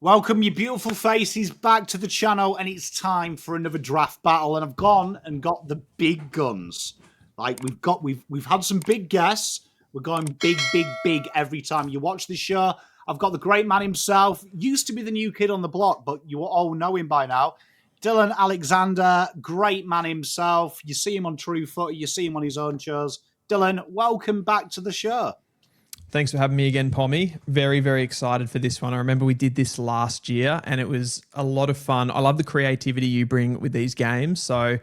Welcome, you beautiful faces, back to the channel, and it's time for another draft battle. And I've gone and got the big guns. Like we've had some big guests. We're going big every time you watch the show. I've got the great man himself. Used to be the new kid on the block, but you all know him by now. Dylan Alexander, great man himself. You see him on True Footy. You see him on his own shows. Dylan, welcome back to the show. Thanks for having me again, Pommy. Very excited for this one. I remember we did this last year and it was a lot of fun. I love the creativity you bring with these games, so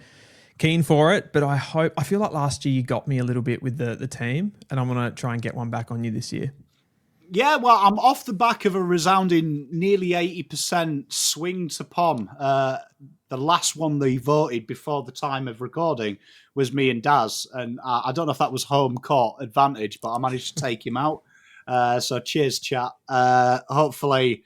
keen for it. But I feel like last year you got me a little bit with the team, and I'm going to try and get one back on you this year. Yeah, well, I'm off the back of a resounding nearly 80% swing to Pom. The last one they voted before the time of recording was me and Daz. And I don't know if that was home court advantage, but I managed to take him out. So cheers, chat. Hopefully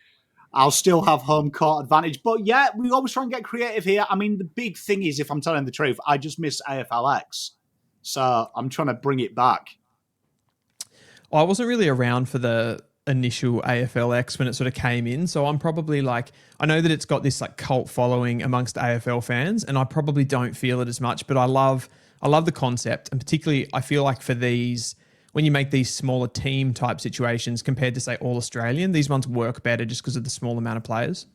I'll still have home court advantage. But yeah, we always try and get creative here. I mean, the big thing is, if I'm telling the truth, I just miss AFLX. So I'm trying to bring it back. I wasn't really around for the initial AFLX when it sort of came in, so I'm probably like, I know that it's got this like cult following amongst AFL fans, and I probably don't feel it as much, but I love the concept, and particularly I feel like for these, when you make these smaller team type situations compared to say All Australian, these ones work better just because of the small amount of players.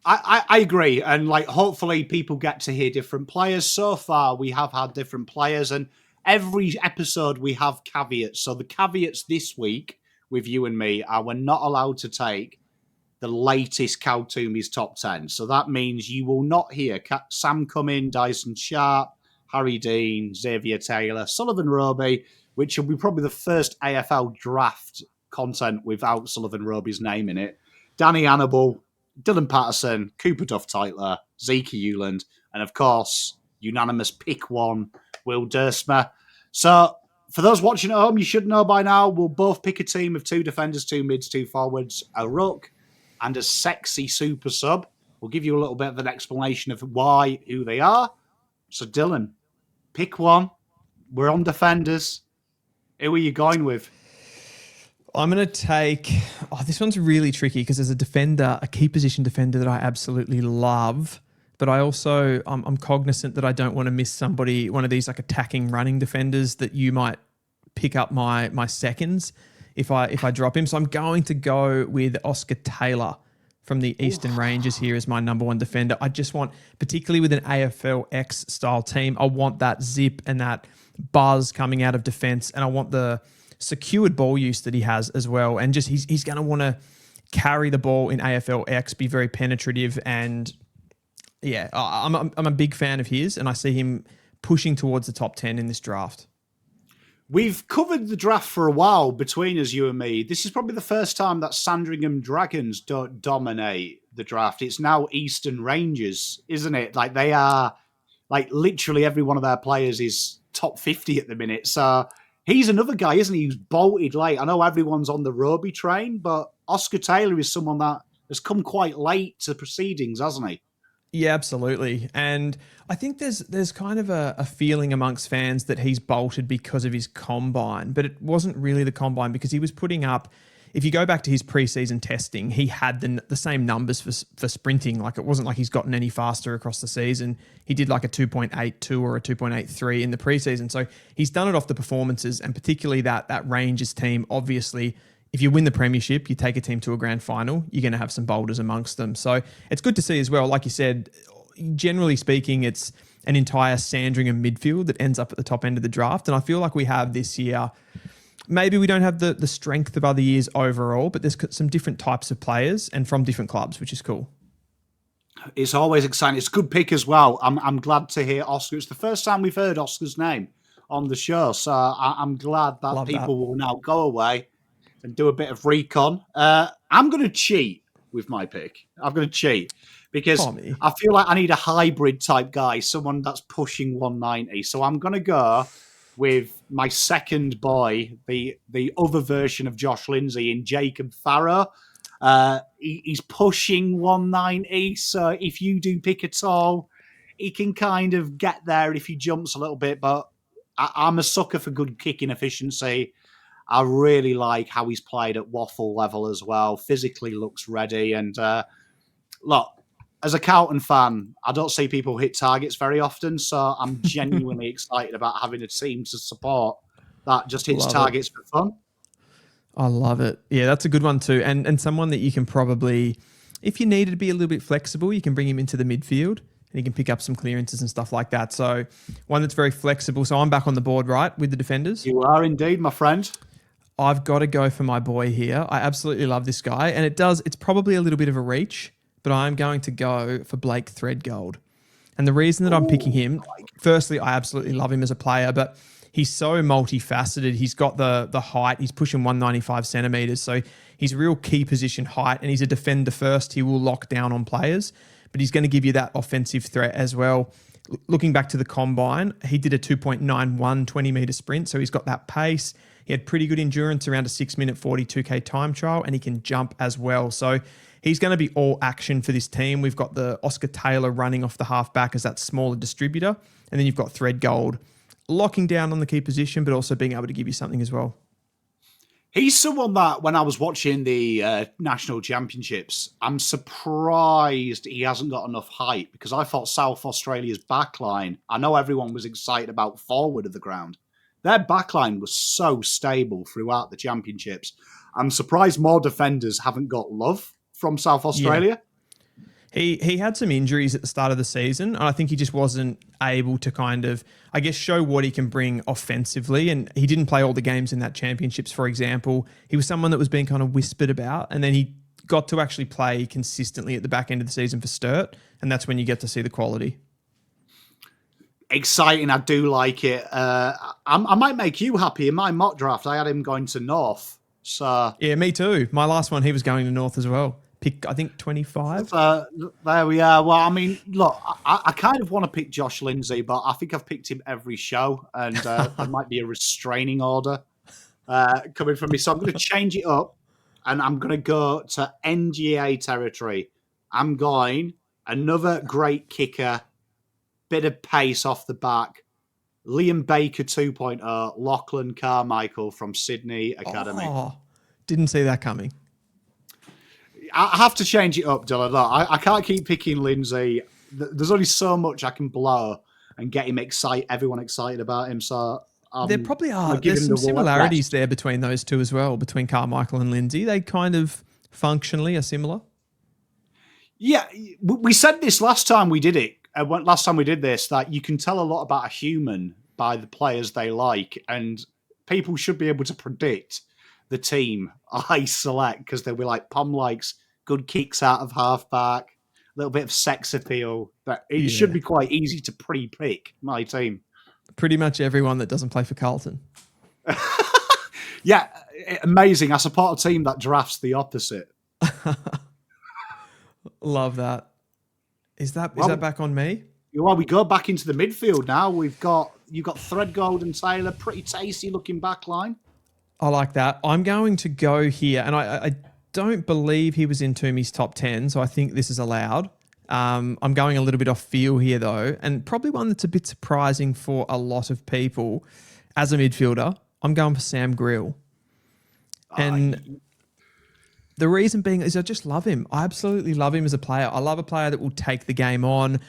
I agree, and like hopefully people get to hear different players. So far, we have had different players, and every episode we have caveats. So the caveats this week with you and me are we're not allowed to take the latest Cal Twomey's top 10. So that means you will not hear Sam Cumming, Dyson Sharp, Harry Dean, Xavier Taylor, Sullivan Roby, which will be probably the first AFL draft content without Sullivan Roby's name in it. Danny Hannibal, Dylan Patterson, Cooper Duff-Tytler, Zeke Hewland, and of course, unanimous pick one, Will Dersma. So for those watching at home, you should know by now, we'll both pick a team of 2 defenders, 2 mids, 2 forwards, a ruck, and a sexy super sub. We'll give you a little bit of an explanation of why, who they are. So Dylan, pick one. We're on defenders. Who are you going with? I'm going to take... this one's really tricky because there's a defender, a key position defender that I absolutely love, but I also, I'm cognizant that I don't want to miss somebody, one of these like attacking running defenders that you might pick up my seconds if I drop him. So I'm going to go with Oscar Taylor from the Eastern Rangers here as my number one defender. I just want, particularly with an AFLX-style team, I want that zip and that buzz coming out of defense, and I want the secured ball use that he has as well. And just he's going to want to carry the ball in AFLX, be very penetrative, and yeah, I'm a big fan of his, and I see him pushing towards the top 10 in this draft. We've covered the draft for a while between us, you and me. This is probably the first time that Sandringham Dragons don't dominate the draft. It's now Eastern Rangers, isn't it? Like they are, like literally every one of their players is top 50 at the minute. So he's another guy, isn't he, who's bolted late. I know everyone's on the Roby train, but Oscar Taylor is someone that has come quite late to proceedings, hasn't he? Yeah, absolutely. And I think there's kind of a feeling amongst fans that he's bolted because of his combine, but it wasn't really the combine because he was putting up, if you go back to his preseason testing, he had the same numbers for sprinting. Like it wasn't like he's gotten any faster across the season. He did like a 2.82 or a 2.83 in the preseason. So he's done it off the performances, and particularly that Rangers team, obviously, if you win the premiership, you take a team to a grand final, you're going to have some boulders amongst them. So it's good to see as well. Like you said, generally speaking, it's an entire Sandringham midfield that ends up at the top end of the draft. And I feel like we have this year, maybe we don't have the strength of other years overall, but there's some different types of players and from different clubs, which is cool. It's always exciting. It's a good pick as well. I'm glad to hear Oscar. It's the first time we've heard Oscar's name on the show. So I'm glad that Love people that. will now go away and do a bit of recon. I'm going to cheat with my pick. I'm going to cheat because Pommy. I feel like I need a hybrid type guy, someone that's pushing 190. So I'm going to go with my second boy, the other version of Josh Lindsay, in Jacob Farrow. He's pushing 190. So if you do pick at all, he can kind of get there if he jumps a little bit. But I'm a sucker for good kicking efficiency. I really like how he's played at waffle level as well. Physically looks ready. And look, as a Carlton fan, I don't see people hit targets very often. So I'm genuinely excited about having a team to support that just hits Love it. targets for fun. I love it. Yeah, that's a good one too. And someone that you can probably, if you needed to be a little bit flexible, you can bring him into the midfield and he can pick up some clearances and stuff like that. So one that's very flexible. So I'm back on the board, right, with the defenders. You are indeed, my friend. I've got to go for my boy here. I absolutely love this guy. And it's probably a little bit of a reach, but I'm going to go for Blake Threadgold. And the reason that I'm picking him, firstly, I absolutely love him as a player, but he's so multifaceted. He's got the height. He's pushing 195 centimeters. So he's real key position height, and he's a defender first. He will lock down on players, but he's going to give you that offensive threat as well. Looking back to the combine, he did a 2.91 20-meter sprint. So he's got that pace. He had pretty good endurance around a 6-minute 42K time trial, and he can jump as well. So he's going to be all action for this team. We've got the Oscar Taylor running off the halfback as that smaller distributor. And then you've got Threadgold locking down on the key position, but also being able to give you something as well. He's someone that when I was watching the national championships, I'm surprised he hasn't got enough height because I thought South Australia's backline, I know everyone was excited about forward of the ground. Their backline was so stable throughout the championships. I'm surprised more defenders haven't got love from South Australia. Yeah. He had some injuries at the start of the season, and I think he just wasn't able to kind of, I guess, show what he can bring offensively. And he didn't play all the games in that championships, for example. He was someone that was being kind of whispered about, and then he got to actually play consistently at the back end of the season for Sturt, and that's when you get to see the quality. Exciting, I do like it. I might make you happy. In my mock draft, I had him going to North. So yeah, me too. My last one, he was going to North as well. Pick, I think, 25. There we are. Well, I mean, look, I kind of want to pick Josh Lindsay, but I think I've picked him every show, and there might be a restraining order coming from me. So I'm going to change it up, and I'm going to go to NGA territory. I'm going another great kicker, bit of pace off the back. Liam Baker 2.0, Lachlan Carmichael from Sydney Academy. Oh, didn't see that coming. I have to change it up, Dylan. I can't keep picking Lindsay. There's only so much I can blow and get everyone excited about him. So there probably are. There's some similarities there between those two as well, between Carmichael and Lindsay. They kind of functionally are similar. Yeah, we said this last time we did it. Last time we did this, that you can tell a lot about a human by the players they like, and people should be able to predict the team I select because they'll be like, Pom likes good kicks out of halfback, a little bit of sex appeal. But it should be quite easy to pre-pick my team. Pretty much everyone that doesn't play for Carlton. Yeah, amazing. I support a team that drafts the opposite. Love that. Is that back on me? Well, we go back into the midfield now. You've got Threadgold and Taylor, pretty tasty looking back line. I like that. I'm going to go here, and I don't believe he was in Twomey's top 10, so I think this is allowed. I'm going a little bit off feel here, though, and probably one that's a bit surprising for a lot of people. As a midfielder, I'm going for Sam Grill. And the reason being is I just love him. I absolutely love him as a player. I love a player that will take the game on.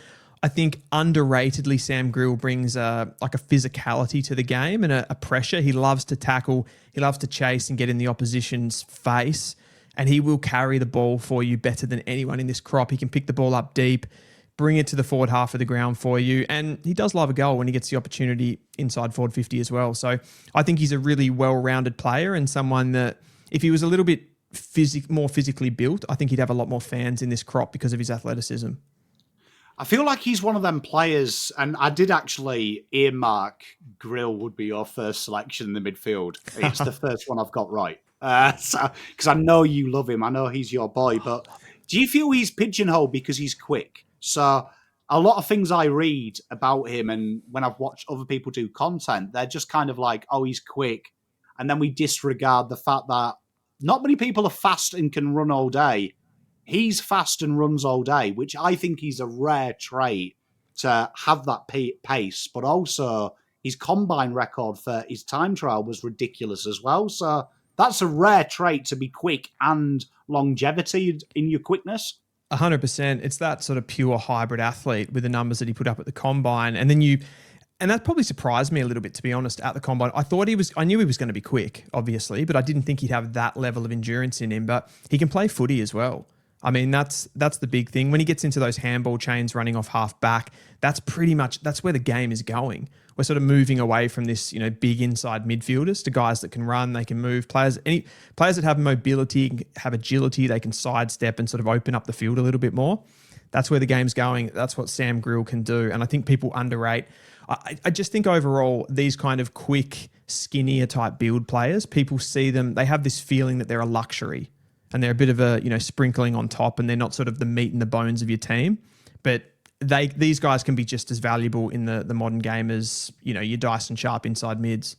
I think underratedly, Sam Grill brings a physicality to the game and a pressure. He loves to tackle. He loves to chase and get in the opposition's face. And he will carry the ball for you better than anyone in this crop. He can pick the ball up deep, bring it to the forward half of the ground for you. And he does love a goal when he gets the opportunity inside forward 50 as well. So I think he's a really well-rounded player and someone that if he was a little bit more physically built, I think he'd have a lot more fans in this crop because of his athleticism. I feel like he's one of them players, and I did actually earmark Grill would be your first selection in the midfield. It's the first one I've got right. Because I know you love him. I know he's your boy. But do you feel he's pigeonholed because he's quick? So a lot of things I read about him and when I've watched other people do content, they're just kind of like, oh, he's quick. And then we disregard the fact that not many people are fast and can run all day. He's fast and runs all day, which I think is a rare trait to have that pace, but also his combine record for his time trial was ridiculous as well. So that's a rare trait to be quick and longevity in your quickness. 100%. It's that sort of pure hybrid athlete with the numbers that he put up at the combine. And that probably surprised me a little bit, to be honest, at the combine. I knew he was going to be quick, obviously, but I didn't think he'd have that level of endurance in him. But he can play footy as well. I mean, that's the big thing. When he gets into those handball chains running off half back, that's where the game is going. We're sort of moving away from this, big inside midfielders to guys that can run, they can move. Players that have mobility, have agility, they can sidestep and sort of open up the field a little bit more. That's where the game's going. That's what Sam Grill can do. And I think people underrate. I just think overall, these kind of quick, skinnier type build players, people see them, they have this feeling that they're a luxury and they're a bit of a, sprinkling on top, and they're not sort of the meat and the bones of your team. But these guys can be just as valuable in the modern game as, your Dyson Sharp inside mids.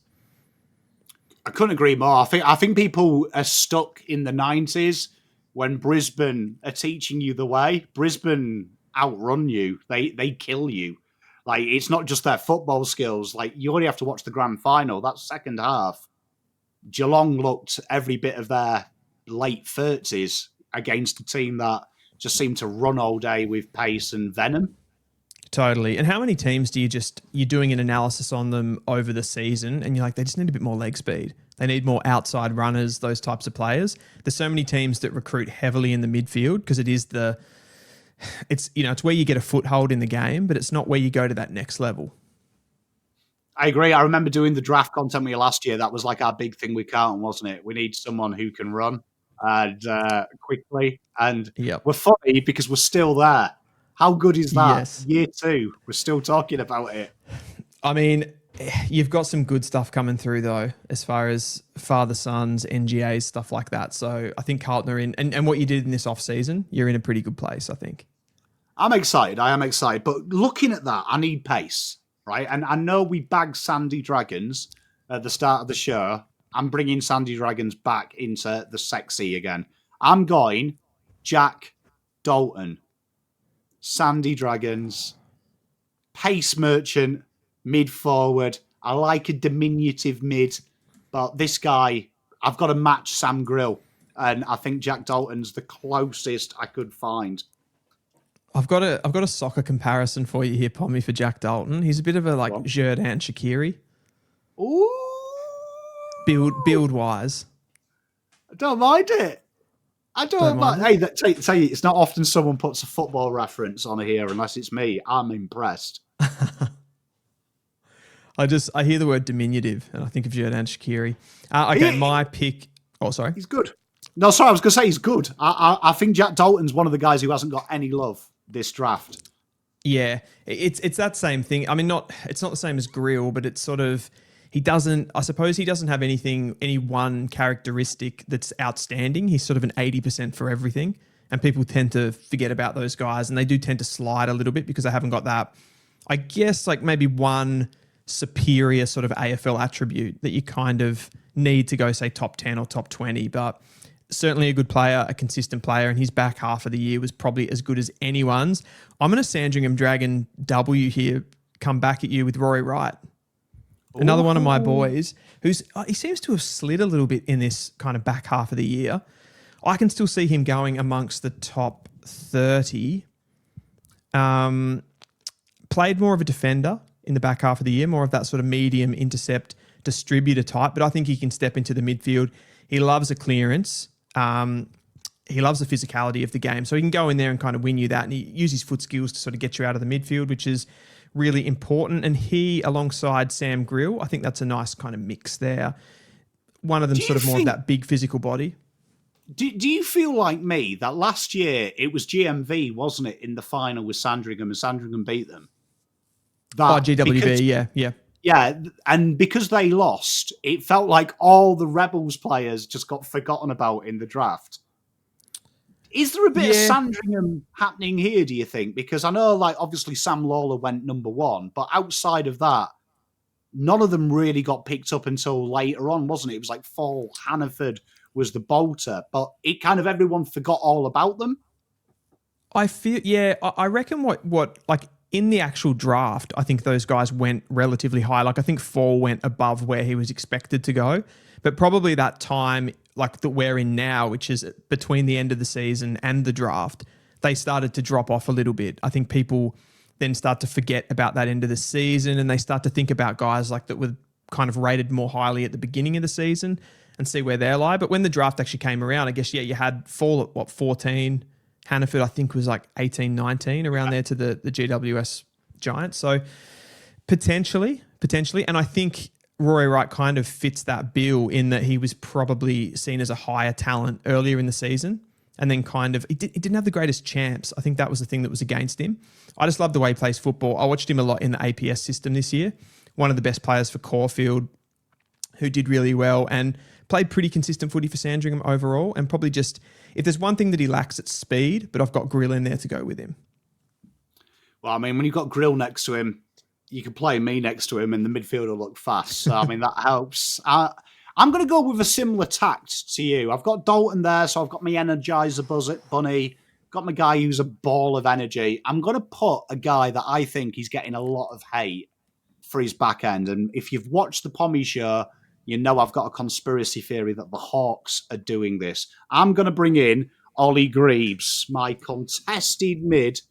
I couldn't agree more. I think people are stuck in the 90s when Brisbane are teaching you the way. Brisbane outrun you. They kill you. Like, it's not just their football skills. Like, you only have to watch the grand final. That second half, Geelong looked every bit of their late 30s against a team that just seemed to run all day with pace and venom. Totally. And how many teams you're doing an analysis on them over the season and you're like, they just need a bit more leg speed. They need more outside runners, those types of players. There's so many teams that recruit heavily in the midfield because it's where you get a foothold in the game, but it's not where you go to that next level. I agree. I remember doing the draft content with you last year. That was like our big thing with Carlton, wasn't it? We need someone who can run and quickly. And We're funny because we're still there. How good is that? Yes. Year 2, we're still talking about it. I mean, you've got some good stuff coming through, though, as far as father-sons, NGAs, stuff like that. So I think Carlton are in. And what you did in this off-season, you're in a pretty good place, I think. I'm excited. I am excited. But looking at that, I need pace, right? And I know we bagged Sandy Dragons at the start of the show. I'm bringing Sandy Dragons back into the sexy again. I'm going Jack Dalton, Sandy Dragons, pace merchant, mid forward. I like a diminutive mid, but this guy, I've got to match Sam Grill, and I think Jack Dalton's the closest I could find. I've got a soccer comparison for you here, Pommy, for Jack Dalton. He's a bit of a Xherdan Shaqiri. Ooh, build wise. I don't mind it. I don't mind. Hey, tell you, it's not often someone puts a football reference on here unless it's me. I'm impressed. I hear the word diminutive and I think of Xherdan Shaqiri. Okay, my pick. Oh, sorry. He's good. No, sorry, I was going to say he's good. I think Jack Dalton's one of the guys who hasn't got any love this draft. Yeah, it's that same thing. I mean, it's not the same as Grill, but it's sort of, he doesn't have any one characteristic that's outstanding. He's sort of an 80% for everything. And people tend to forget about those guys, and they do tend to slide a little bit because they haven't got that, I guess, like maybe one superior sort of AFL attribute that you kind of need to go, say, top 10 or top 20. But certainly a good player, a consistent player, and his back half of the year was probably as good as anyone's. I'm going to Sandringham Dragon W here, come back at you with Rory Wright. Another one of my boys he seems to have slid a little bit in this kind of back half of the year. I can still see him going amongst the top 30. Played more of a defender in the back half of the year, more of that sort of medium intercept distributor type, but I think he can step into the midfield. He loves a clearance. He loves the physicality of the game. So he can go in there and kind of win you that, and he uses his foot skills to sort of get you out of the midfield, which is really important. And he, alongside Sam Grill, I think that's a nice kind of mix there. One of them sort of more of that big physical body. Do you feel like me that last year it was GMV, wasn't it, in the final with Sandringham, and Sandringham beat them? GWB, yeah. Yeah, and because they lost, it felt like all the Rebels players just got forgotten about in the draft. Is there a bit of Sandringham happening here, do you think? Because I know, like, obviously Sam Lawler went number 1, but outside of that, none of them really got picked up until later on, wasn't it? It was like Fall Hannaford was the bolter, but it kind of everyone forgot all about them. I feel, I reckon what like in the actual draft, I think those guys went relatively high. Like I think 4 went above where he was expected to go. But probably that time, like that we're in now, which is between the end of the season and the draft, they started to drop off a little bit. I think people then start to forget about that end of the season and they start to think about guys like that were kind of rated more highly at the beginning of the season and see where they lie. But when the draft actually came around, I guess, yeah, you had Fall at 14. Hannaford, I think, was like 18, 19, around there to the GWS Giants. So potentially. And I think Rory Wright kind of fits that bill in that he was probably seen as a higher talent earlier in the season. And then kind of, he didn't have the greatest champs. I think that was the thing that was against him. I just love the way he plays football. I watched him a lot in the APS system this year. One of the best players for Caulfield, who did really well and played pretty consistent footy for Sandringham overall. And probably just, if there's one thing that he lacks, it's speed, but I've got Grill in there to go with him. Well, I mean, when you've got Grill next to him, you can play me next to him and the midfield will look fast. So, I mean, that helps. I'm going to go with a similar tact to you. I've got Dalton there, so I've got my Energizer Bunny, got my guy who's a ball of energy. I'm going to put a guy that I think is getting a lot of hate for his back end. And if you've watched the Pommy show, you know I've got a conspiracy theory that the Hawks are doing this. I'm going to bring in Ollie Greaves, my contested mid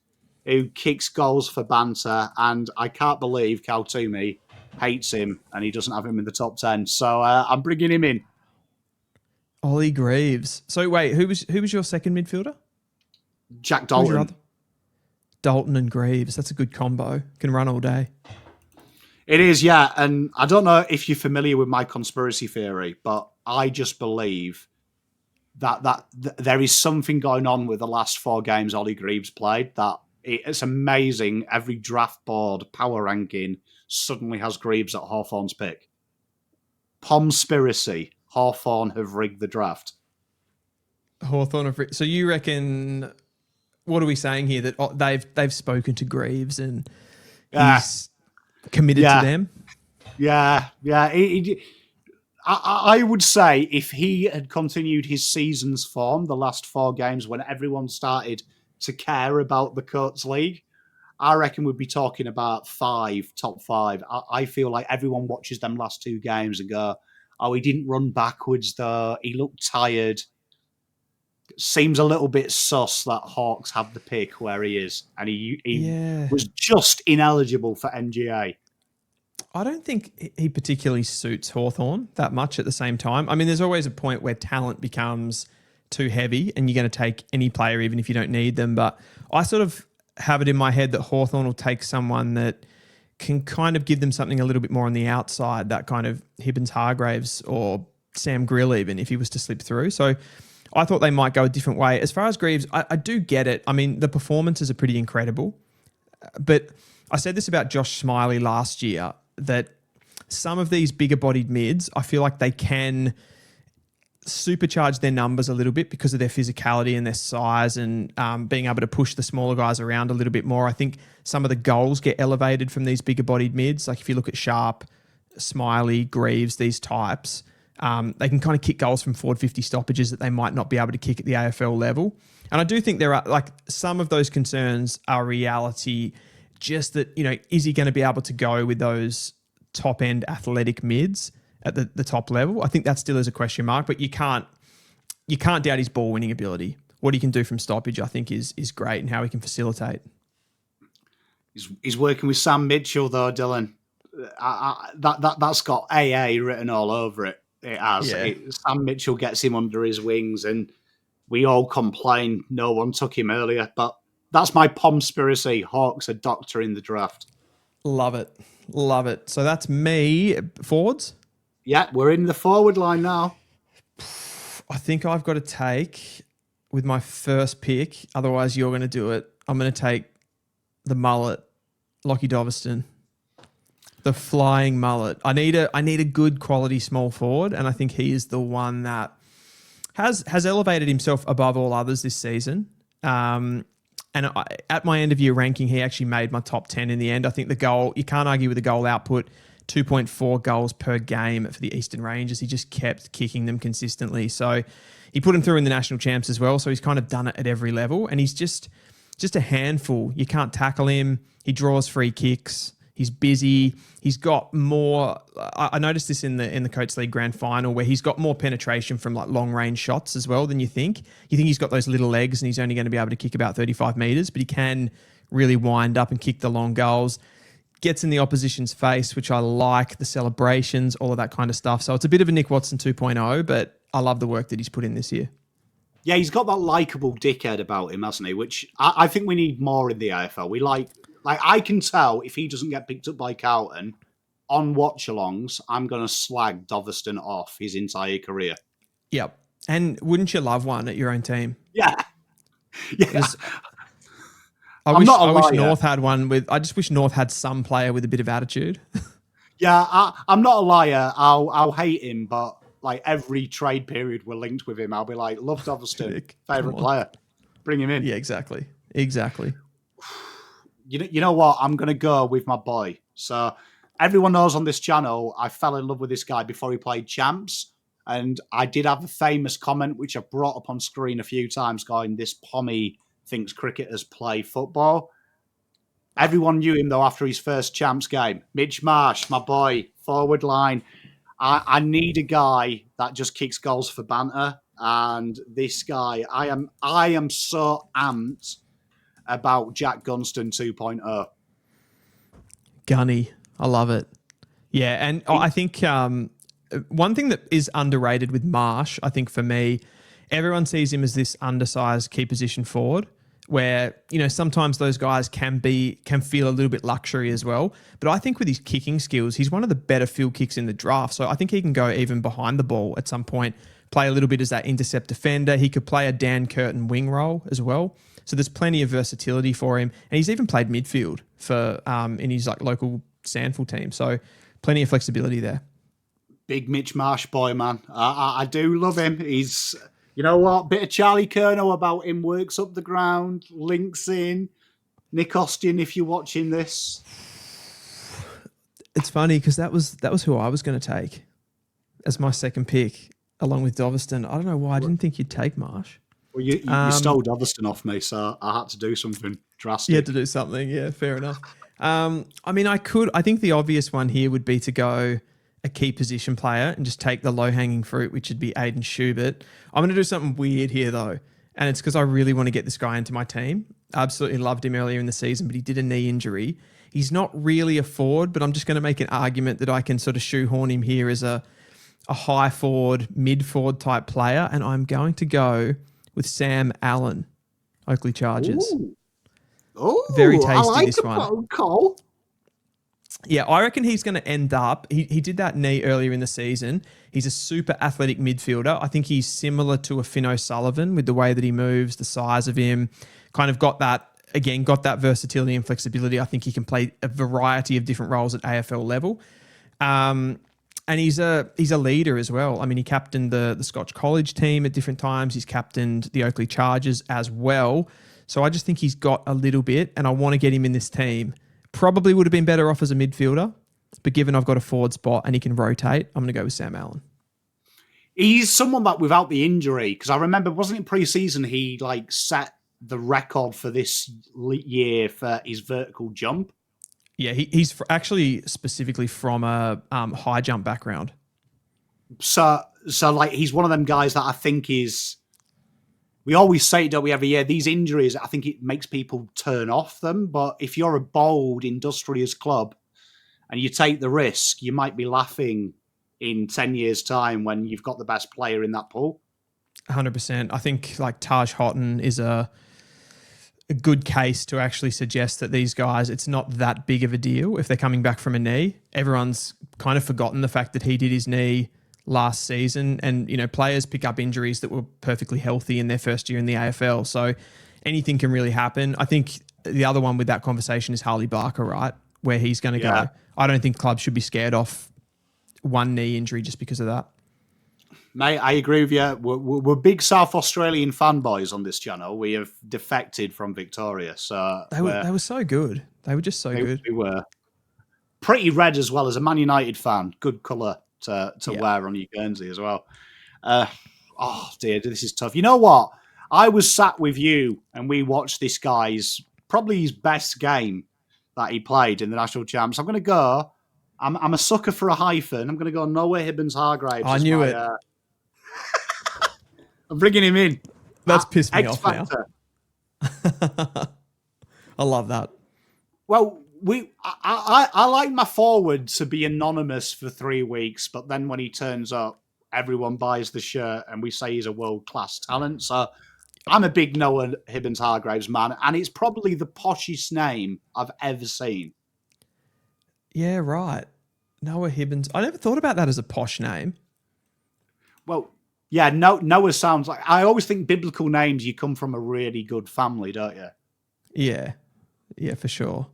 who kicks goals for banter, and I can't believe Cal Twomey hates him and he doesn't have him in the top 10. So I'm bringing him in. Ollie Greaves. So wait, who was your second midfielder? Jack Dalton. Dalton and Greaves. That's a good combo. Can run all day. It is, yeah. And I don't know if you're familiar with my conspiracy theory, but I just believe that there is something going on with the last 4 games Ollie Greaves played that it's amazing. Every draft board power ranking suddenly has Greaves at Hawthorn's pick. Pomspiracy. Hawthorn have rigged the draft. So you reckon, what are we saying here? That they've spoken to Greaves and he's committed to them? Yeah. I would say if he had continued his season's form, the last 4 games when everyone started to care about the Coates League, I reckon we'd be talking about top 5. I feel like everyone watches them last 2 games and go, oh, he didn't run backwards though. He looked tired. Seems a little bit sus that Hawks have the pick where he is. And he was just ineligible for NGA. I don't think he particularly suits Hawthorn that much at the same time. I mean, there's always a point where talent becomes too heavy and you're going to take any player even if you don't need them. But I sort of have it in my head that Hawthorn will take someone that can kind of give them something a little bit more on the outside, that kind of Hibbins Hargraves or Sam Grill even if he was to slip through. So I thought they might go a different way. As far as Greaves, I do get it. I mean, the performances are pretty incredible. But I said this about Josh Smiley last year, that some of these bigger bodied mids, I feel like they can supercharge their numbers a little bit because of their physicality and their size and being able to push the smaller guys around a little bit more. I think some of the goals get elevated from these bigger bodied mids. Like if you look at Sharp, Smiley, Greaves, these types, they can kind of kick goals from forward 50 stoppages that they might not be able to kick at the AFL level. And I do think there are, like, some of those concerns are reality, just that, you know, is he going to be able to go with those top end athletic mids at the top level? I think that still is a question mark, but you can't doubt his ball winning ability. What he can do from stoppage, I think, is great, and how he can facilitate. He's working with Sam Mitchell though, Dylan. That's got AA written all over it. It has. Yeah. Sam Mitchell gets him under his wings, and we all complain no one took him earlier. But that's my Pomspiracy. Hawks are doctoring the draft. Love it. So that's me. Forwards? Yeah, we're in the forward line now. I think I've got to take, with my first pick, otherwise you're going to do it, I'm going to take the mullet, Lockie Doverston. The flying mullet. I need a good quality small forward, and I think he is the one that has elevated himself above all others this season. At my end of year ranking, he actually made my top 10 in the end. I think the goal, you can't argue with the goal output, 2.4 goals per game for the Eastern Rangers. He just kept kicking them consistently. So he put him through in the national champs as well. So he's kind of done it at every level, and he's just just a handful. You can't tackle him. He draws free kicks. He's busy. He's got more. I noticed this in the Coates League Grand Final where he's got more penetration from like long range shots as well than you think. You think he's got those little legs and he's only going to be able to kick about 35 meters, but he can really wind up and kick the long goals. Gets in the opposition's face, which I like, the celebrations, all of that kind of stuff. So it's a bit of a Nick Watson 2.0, but I love the work that he's put in this year. Yeah, he's got that likeable dickhead about him, hasn't he? Which I think we need more in the AFL. We like I can tell if he doesn't get picked up by Carlton on watch-alongs, I'm going to slag Doveston off his entire career. Yep. And wouldn't you love one at your own team? Yeah. Yeah. I wish North had one with. I just wish North had some player with a bit of attitude. Yeah, I'm not a liar. I'll hate him, but like every trade period we're linked with him, I'll be like, love Doveston, favourite player, bring him in. Yeah, exactly. You know what? I'm gonna go with my boy. So everyone knows on this channel, I fell in love with this guy before he played champs, and I did have a famous comment which I brought up on screen a few times, going, "This Pommy thinks cricketers play football." Everyone knew him, though, after his first champs game. Mitch Marsh, my boy, forward line. I need a guy that just kicks goals for banter. And this guy, I am so amped about Jack Gunston 2.0. Gunny. I love it. Yeah, and I think one thing that is underrated with Marsh, I think for me, everyone sees him as this undersized key position forward where, you know, sometimes those guys can feel a little bit luxury as well. But I think with his kicking skills, he's one of the better field kicks in the draft. So I think he can go even behind the ball at some point, play a little bit as that intercept defender. He could play a Dan Curtin wing role as well. So there's plenty of versatility for him. And he's even played midfield for in his like local Sandful team. So plenty of flexibility there. Big Mitch Marsh boy, man. I do love him. He's, you know what, bit of Charlie Curnow about him, works up the ground, links in. Nick Austin, if you're watching this. It's funny because that was who I was going to take as my second pick along with Doveston. I don't know why I didn't think you'd take Marsh. Well, you stole Doveston off me, so I had to do something drastic. You had to do something, yeah, fair enough. I mean, I think the obvious one here would be to go a key position player and just take the low-hanging fruit, which would be Aiden Schubert. I'm going to do something weird here, though, and it's because I really want to get this guy into my team. I absolutely loved him earlier in the season, but he did a knee injury. He's not really a forward, but I'm just going to make an argument that I can sort of shoehorn him here as a high forward, mid-forward type player, and I'm going to go with Sam Allen, Oakley Chargers. Oh, very tasty, I like this one. Phone call. Yeah, I reckon he's going to end up. He did that knee earlier in the season. He's a super athletic midfielder. I think he's similar to a Finn O'Sullivan with the way that he moves, the size of him. Kind of got that versatility and flexibility. I think he can play a variety of different roles at AFL level. And he's a leader as well. I mean, he captained the Scotch College team at different times. He's captained the Oakley Chargers as well. So I just think he's got a little bit, and I want to get him in this team. Probably would have been better off as a midfielder, but given I've got a forward spot and he can rotate, I'm going to go with Sam Allen. He's someone that without the injury, because I remember, wasn't it pre-season, he like set the record for this year for his vertical jump? Yeah, he's actually specifically from a high jump background. So like he's one of them guys that I think is. We always say, don't we, every year, these injuries, I think it makes people turn off them. But if you're a bold, industrious club and you take the risk, you might be laughing in 10 years' time when you've got the best player in that pool. 100%. I think like Taj Houghton is a good case to actually suggest that these guys, it's not that big of a deal if they're coming back from a knee. Everyone's kind of forgotten the fact that he did his knee last season, and you know, players pick up injuries that were perfectly healthy in their first year in the AFL, so anything can really happen. I think the other one with that conversation is Harley Barker, right, where he's going to go. I don't think clubs should be scared off one knee injury just because of that. Mate, I agree with you. We're big South Australian fanboys on this channel. We have defected from Victoria, so they were so good. They were just so good. We were pretty red as well as a Man United fan. Good colour to wear on your Guernsey as well. Oh dear, this is tough. You know what? I was sat with you and we watched this guy's probably his best game that he played in the national champs. I'm going to go. I'm a sucker for a hyphen. I'm going to go Noah Hibbins-Hargraves. I knew it. I'm bringing him in. That's pissed me X off Factor. now. I love that. Well, I like my forward to be anonymous for 3 weeks, but then when he turns up, everyone buys the shirt and we say he's a world-class talent. So I'm a big Noah Hibbins-Hargraves man, and it's probably the poshest name I've ever seen. Yeah, right. Noah Hibbins. I never thought about that as a posh name. Well, yeah, Noah sounds like... I always think biblical names, you come from a really good family, don't you? Yeah. Yeah, for sure.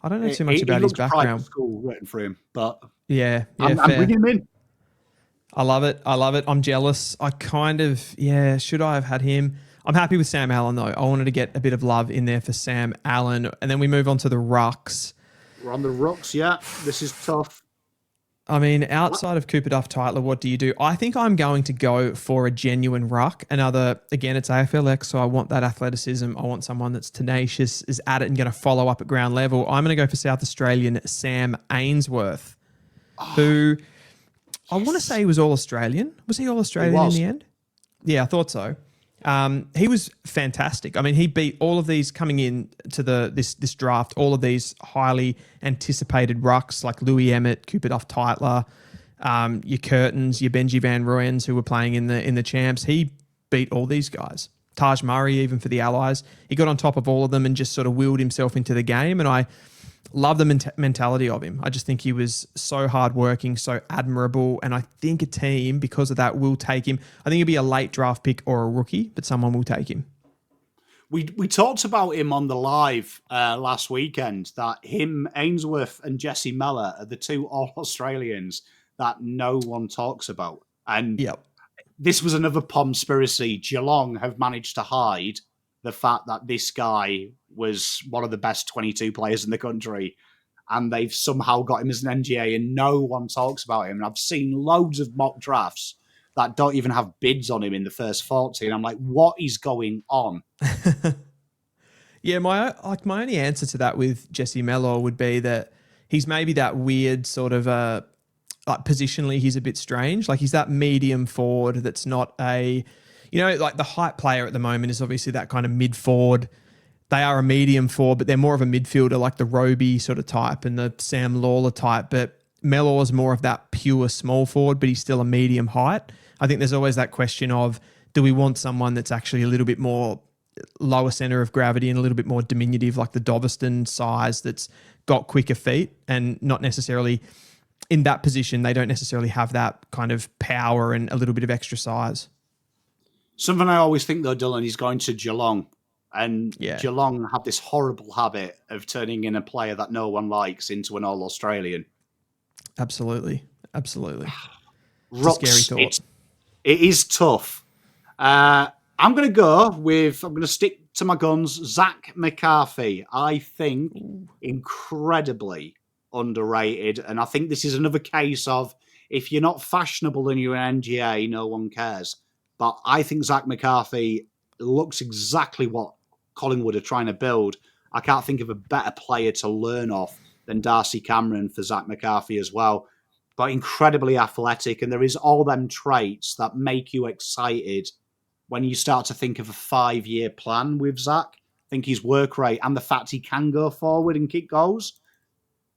I don't know too much about his background. Private school written for him, but yeah, I'm bringing him in. I love it. I'm jealous. I kind of, should I have had him? I'm happy with Sam Allen, though. I wanted to get a bit of love in there for Sam Allen. And then we move on to the rucks. We're on the rucks, yeah. This is tough. I mean, outside of Cooper Duff Tytler, what do you do? I think I'm going to go for a genuine ruck. Again, it's AFLX, so I want that athleticism. I want someone that's tenacious, is at it and going to follow up at ground level. I'm going to go for South Australian Sam Ainsworth, who I want to say he was All-Australian. Was he All-Australian in the end? Yeah, I thought so. He was fantastic. I mean, he beat all of these coming in to this draft, all of these highly anticipated rucks like Louis Emmett, Cooper Duff Tytler, your Curtins, your Benji Van Rooyens who were playing in the champs. He beat all these guys. Taj Murray, even for the Allies. He got on top of all of them and just sort of willed himself into the game. And I love the mentality of him. I just think he was so hardworking, so admirable. And I think a team, because of that, will take him. I think he'll be a late draft pick or a rookie, but someone will take him. We talked about him on the live last weekend, that him, Ainsworth and Jesse Mellor are the two All-Australians that no one talks about. And This was another Pomspiracy. Geelong have managed to hide the fact that this guy was one of the best 22 players in the country, and they've somehow got him as an NGA and no one talks about him. And I've seen loads of mock drafts that don't even have bids on him in the first 40. And I'm like, what is going on? Yeah, my only answer to that with Jesse Mellor would be that he's maybe that weird sort of like positionally he's a bit strange. Like he's that medium forward that's not a... like the hype player at the moment is obviously that kind of mid forward. They are a medium forward, but they're more of a midfielder like the Roby sort of type and the Sam Lawler type. But Mellor's more of that pure small forward, but he's still a medium height. I think there's always that question of, do we want someone that's actually a little bit more lower center of gravity and a little bit more diminutive, like the Doveston size that's got quicker feet and not necessarily in that position. They don't necessarily have that kind of power and a little bit of extra size. Something I always think, though, Dylan, is going to Geelong. And Geelong have this horrible habit of turning in a player that no one likes into an All-Australian. Absolutely. Absolutely. It's a scary thought. It is tough. I'm going to stick to my guns. Zach McCarthy, I think, incredibly underrated. And I think this is another case of, if you're not fashionable and you're an NGA, no one cares. But I think Zach McCarthy looks exactly what Collingwood are trying to build. I can't think of a better player to learn off than Darcy Cameron for Zach McCarthy as well. But incredibly athletic, and there is all them traits that make you excited when you start to think of a 5-year plan with Zach. I think his work rate and the fact he can go forward and kick goals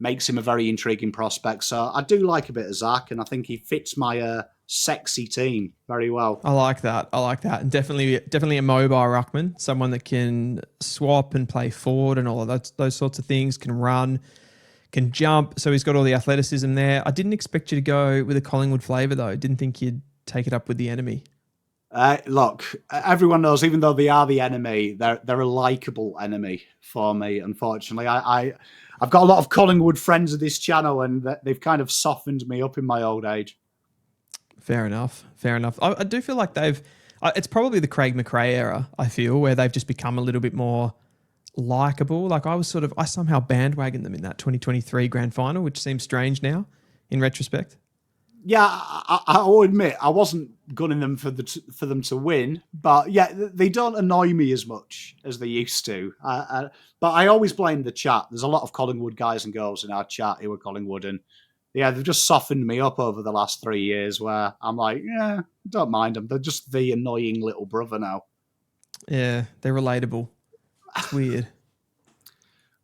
makes him a very intriguing prospect. So I do like a bit of Zach, and I think he fits my sexy team very well. I like that. And definitely a mobile ruckman, someone that can swap and play forward and all of those sorts of things, can run, can jump. So he's got all the athleticism there. I didn't expect you to go with a Collingwood flavour, though. Didn't think you'd take it up with the enemy. Look, everyone knows, even though they are the enemy, they're a likeable enemy for me, unfortunately. I've got a lot of Collingwood friends of this channel, and they've kind of softened me up in my old age. Fair enough. I do feel like it's probably the Craig McRae era, I feel, where they've just become a little bit more likeable. Like I somehow bandwagoned them in that 2023 grand final, which seems strange now in retrospect. Yeah, I will admit, I wasn't gunning them for them to win. But yeah, they don't annoy me as much as they used to. But I always blame the chat. There's a lot of Collingwood guys and girls in our chat who are Collingwood, and yeah, they've just softened me up over the last 3 years. Where I'm like, yeah, don't mind them. They're just the annoying little brother now. Yeah, they're relatable. It's weird.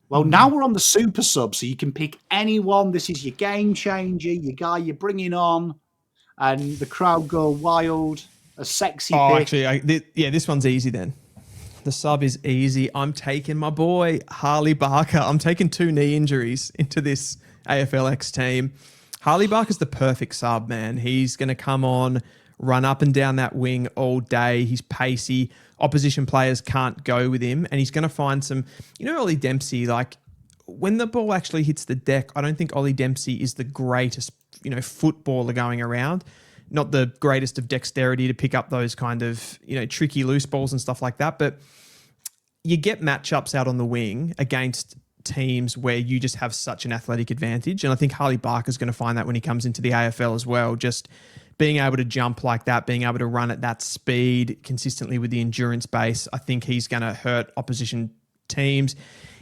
Well, now we're on the super sub, so you can pick anyone. This is your game changer, your guy you're bringing on, and the crowd go wild. A sexy pick. Actually, this one's easy then. The sub is easy. I'm taking my boy, Harley Barker. I'm taking 2 knee injuries into this AFLX team. Harley Barker's the perfect sub, man. He's going to come on, run up and down that wing all day. He's pacey. Opposition players can't go with him. And he's going to find some... Ollie Dempsey, like, when the ball actually hits the deck, I don't think Ollie Dempsey is the greatest, footballer going around. Not the greatest of dexterity to pick up those kind of, tricky loose balls and stuff like that. But you get matchups out on the wing against teams where you just have such an athletic advantage. And I think Harley Barker's going to find that when he comes into the AFL as well. Just being able to jump like that, being able to run at that speed consistently with the endurance base, I think he's going to hurt opposition teams.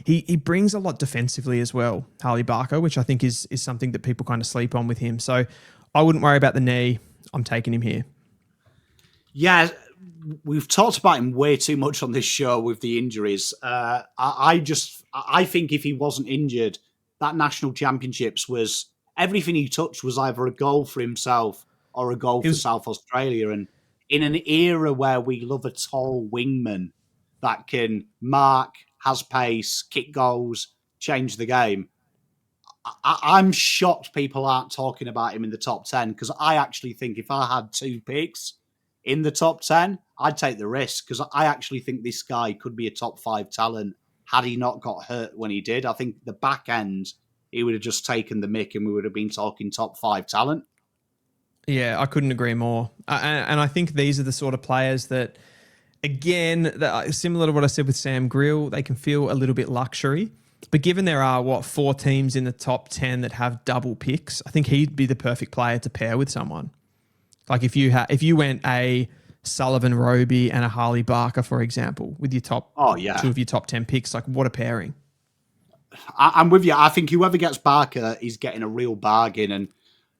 He brings a lot defensively as well, Harley Barker, which I think is something that people kind of sleep on with him. So I wouldn't worry about the knee. I'm taking him here. Yeah, we've talked about him way too much on this show with the injuries. I think if he wasn't injured, that national championships was everything he touched was either a goal for himself or a goal for South Australia. And in an era where we love a tall wingman that can mark, has pace, kick goals, change the game, I'm shocked people aren't talking about him in the top 10, because I actually think if I had 2 picks in the top 10, I'd take the risk, because I actually think this guy could be a top 5 talent had he not got hurt when he did. I think the back end, he would have just taken the mick and we would have been talking top 5 talent. Yeah, I couldn't agree more. And I think these are the sort of players that, again, similar to what I said with Sam Grill, they can feel a little bit luxury. But given there are, 4 teams in the top 10 that have double picks, I think he'd be the perfect player to pair with someone. Like if you went a Sullivan Roby and a Harley Barker, for example, with your top 2 of your top 10 picks, like what a pairing. I'm with you. I think whoever gets Barker is getting a real bargain. And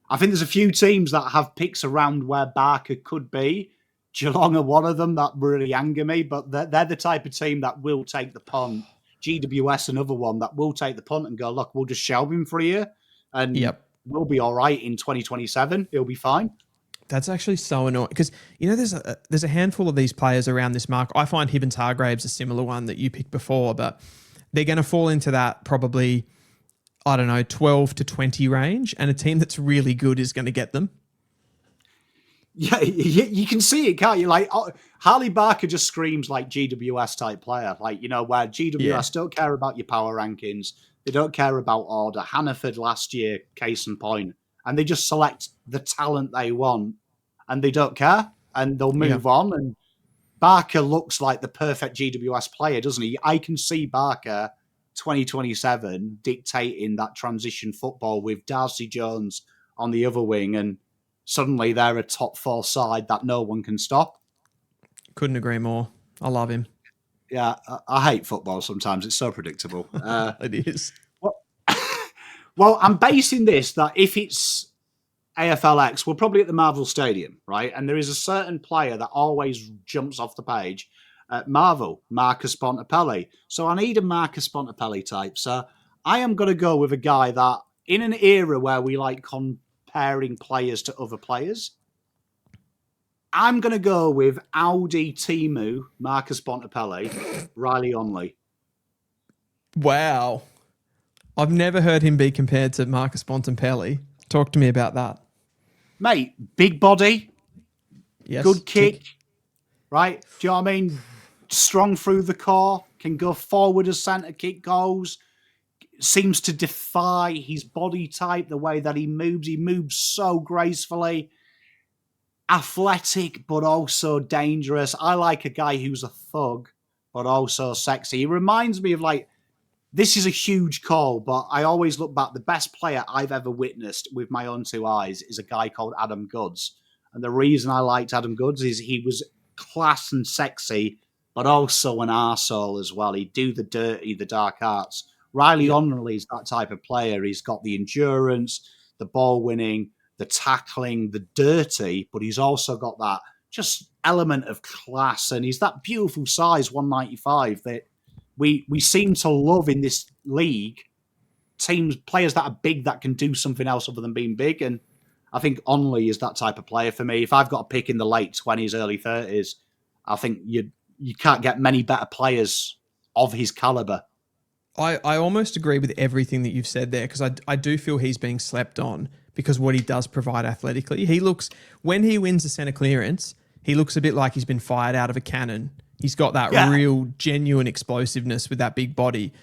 I think there's a few teams that have picks around where Barker could be. Geelong are one of them that really anger me, but they're the type of team that will take the punt. GWS, another one that will take the punt and go, look, we'll just shelve him for a year and we'll be all right in 2027. He'll be fine. That's actually so annoying because, there's a handful of these players around this mark. I find Hibbins Hargraves a similar one that you picked before, but they're going to fall into that probably, 12 to 20 range, and a team that's really good is going to get them. Yeah, you can see it, can't you? Like, Harley Barker just screams like GWS type player, like, where GWS don't care about your power rankings. They don't care about order. Hannaford last year, case in point. And they just select the talent they want and they don't care and they'll move on. And Barker looks like the perfect GWS player, doesn't he? I can see Barker 2027 dictating that transition football with Darcy Jones on the other wing, and suddenly they're a top 4 side that no one can stop. Couldn't agree more. I love him. Yeah, I hate football sometimes. It's so predictable. It is. Well, I'm basing this that if it's AFLX, we're probably at the Marvel Stadium, right? And there is a certain player that always jumps off the page at Marvel, Marcus Bontempelli. So I need a Marcus Bontempelli type. So I am going to go with a guy that, in an era where we like comparing players to other players, I'm going to go with Audi Timu, Marcus Bontempelli, Riley Onley. Wow. I've never heard him be compared to Marcus Bontempelli. Talk to me about that. Mate, big body, yes, good kick, right? Do you know what I mean? Strong through the core, can go forward as centre kick goals, seems to defy his body type, the way that he moves. He moves so gracefully. Athletic, but also dangerous. I like a guy who's a thug, but also sexy. He reminds me of this is a huge call, but I always look back. The best player I've ever witnessed with my own 2 eyes is a guy called Adam Goods. And the reason I liked Adam Goods is he was class and sexy, but also an arsehole as well. He'd do the dirty, the dark arts. Riley Onley's that type of player. He's got the endurance, the ball winning, the tackling, the dirty, but he's also got that just element of class. And he's that beautiful size, 195, that we seem to love in this league. Players that are big that can do something else other than being big. And I think Onley is that type of player for me. If I've got a pick in the late 20s, early 30s, I think you can't get many better players of his caliber. I almost agree with everything that you've said there, because I do feel he's being slept on because what he does provide athletically. When he wins the centre clearance, he looks a bit like he's been fired out of a cannon. He's got that real genuine explosiveness with that big body.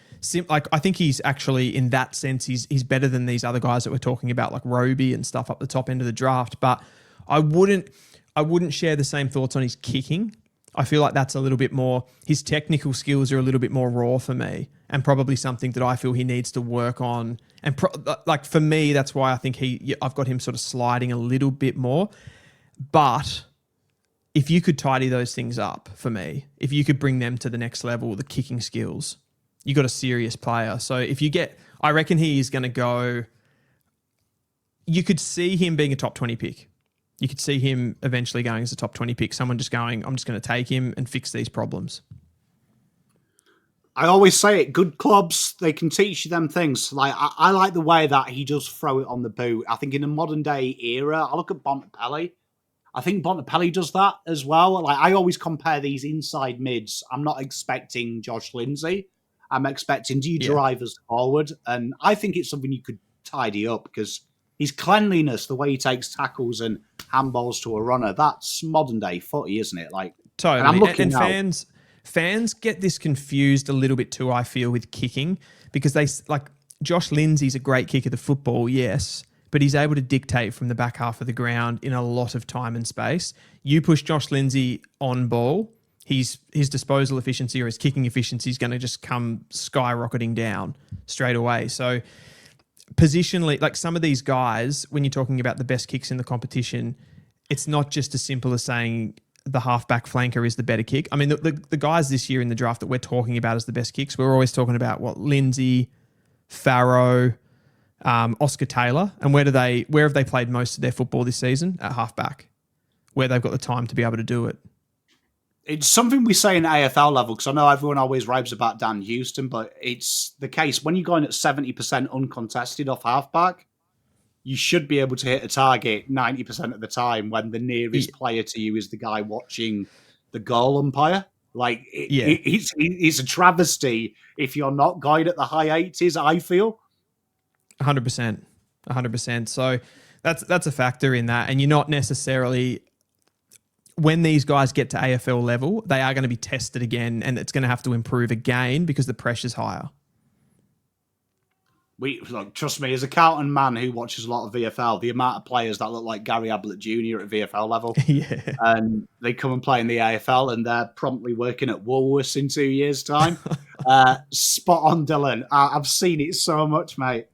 I think he's actually, in that sense, he's better than these other guys that we're talking about, like Roby and stuff up the top end of the draft. But I wouldn't share the same thoughts on his kicking. I feel like that's a little bit more, his technical skills are a little bit more raw for me, and probably something that I feel he needs to work on. And for me, that's why I think I've got him sort of sliding a little bit more. But if you could tidy those things up for me, if you could bring them to the next level, the kicking skills, you got a serious player. So I reckon he is going to go, you could see him being a top 20 pick. You could see him eventually going as a top 20 pick. Someone just going, I'm just going to take him and fix these problems. I always say it, good clubs, they can teach you them things. Like I like the way that he does throw it on the boot. I think in the modern day era, I look at Bontempelli. I think Bontempelli does that as well. Like I always compare these inside mids. I'm not expecting Josh Lindsay. I'm expecting, do you drive us forward? And I think it's something you could tidy up, because his cleanliness, the way he takes tackles and handballs to a runner, that's modern day footy, isn't it? Like, totally. And fans get this confused a little bit too, I feel, with kicking, because Josh Lindsay's a great kicker of the football, yes, but he's able to dictate from the back half of the ground in a lot of time and space. You push Josh Lindsay on ball, his disposal efficiency or his kicking efficiency is going to just come skyrocketing down straight away. So positionally, like some of these guys, when you're talking about the best kicks in the competition, it's not just as simple as saying the halfback flanker is the better kick. I mean, the guys this year in the draft that we're talking about as the best kicks, we're always talking about Lindsay, Farrow, Oscar Taylor, and where have they played most of their football this season? At halfback, where they've got the time to be able to do it. It's something we say in AFL level, because I know everyone always raves about Dan Houston, but it's the case when you're going at 70% uncontested off halfback, you should be able to hit a target 90% of the time when the nearest player to you is the guy watching the goal umpire. Like, it's a travesty if you're not going at the high 80s, I feel. 100%. So that's a factor in that. And you're not necessarily... When these guys get to AFL level, they are going to be tested again, and it's going to have to improve again because the pressure's higher. Trust me, as a Carlton man who watches a lot of VFL, the amount of players that look like Gary Ablett Jr. at VFL level, and they come and play in the AFL, and they're promptly working at Woolworths in 2 years' time. Spot on, Dylan. I've seen it so much, mate.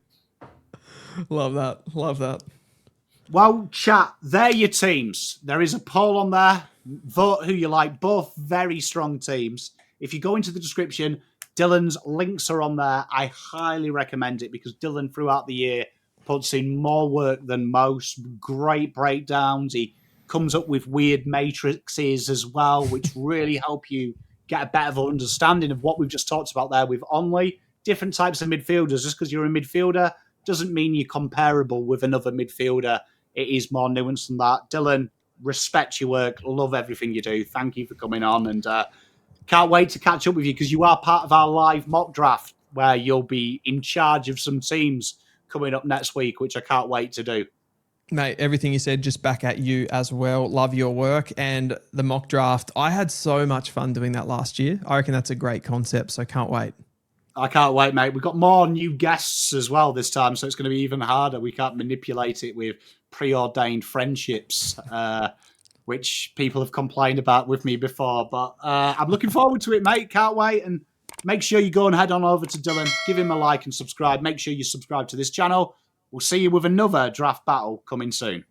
Love that. Well, chat, they're your teams. There is a poll on there. Vote who you like. Both very strong teams. If you go into the description, Dylan's links are on there. I highly recommend it, because Dylan, throughout the year, puts in more work than most. Great breakdowns. He comes up with weird matrices as well, which really help you get a better understanding of what we've just talked about there with Onley. Different types of midfielders. Just because you're a midfielder doesn't mean you're comparable with another midfielder. It is more nuanced than that. Dylan, respect your work. Love everything you do. Thank you for coming on. And can't wait to catch up with you, because you are part of our live mock draft, where you'll be in charge of some teams coming up next week, which I can't wait to do. Mate, everything you said, just back at you as well. Love your work and the mock draft. I had so much fun doing that last year. I reckon that's a great concept, so can't wait. I can't wait, mate. We've got more new guests as well this time, so it's going to be even harder. We can't manipulate it with preordained friendships, which people have complained about with me before. But I'm looking forward to it, mate. Can't wait. And make sure you go and head on over to Dylan. Give him a like and subscribe. Make sure you subscribe to this channel. We'll see you with another draft battle coming soon.